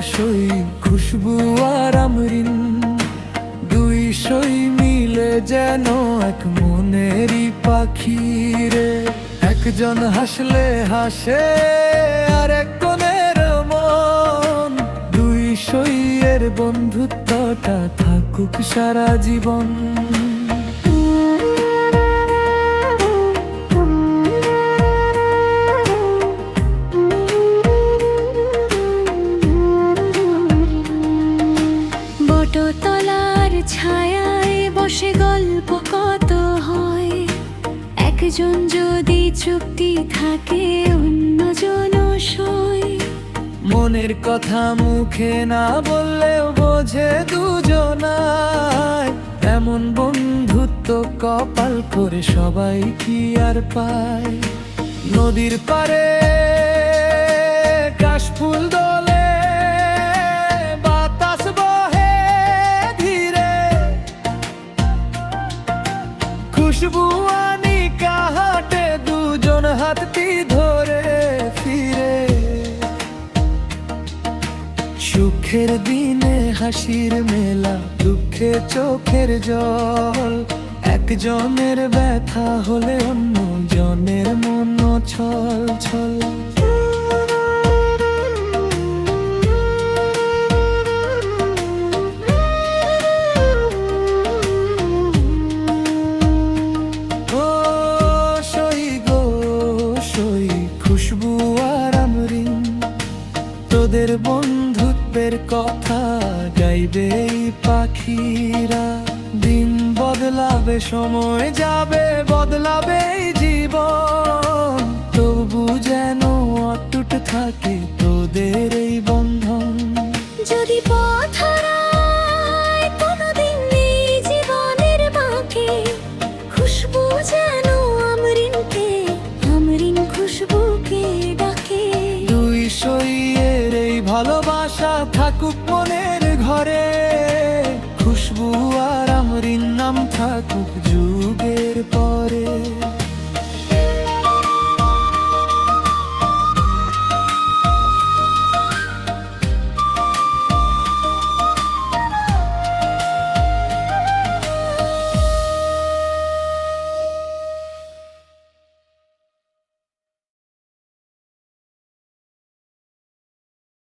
সই খুশবু আর আমরিন, দুই সই মিলে যেন এক মনেরই পাখি রে। একজন হাসলে হাসে আর এক কোণের মন, দুই সইয়ের বন্ধুত্বটা থাকুক সারা জীবন। বটতলার ছায়ায় বসে গল্প কত হয়, একজন যদি চুক্তি থাকে অন্যজন সয়। মনের কথা মুখে না বললেও বোঝে দুজনায়, এমন বন্ধুত্ব কপাল করে সবাই কি আর পায়। নদীর পারে কাশফুল দোলে, বাতাস বহে ধীরে, খুশবু আনি কাহাটে দুজন হাতটি ধরে ফিরে। সুখের দিনে হাসির মেলা, দুঃখে চোখের জল, একজনের ব্যথা হলে অন্য জনের মন ছল ছল। ও সই গো সই খুশবু আর আমরিন, তোদের বন্ধুত্বের কথা গাইবে এই পাখিরা। দিন বদলাবে সময় যাবে বদলাবে এই জীবন, তবু যেন অটুট থাকে তোদের এই বন্ধন। যদি পথ হারায় কোনোদিন এই জীবনের বাঁকে, খুশবু যেন আমরিনকে, আমরিন খুশবুকে ডাকে। দুই সইয়ের এই ভালোবাসা থাকুক মনের ঘরে, খুশবু আর আমরিন নাম থাকুক যুগের পরে।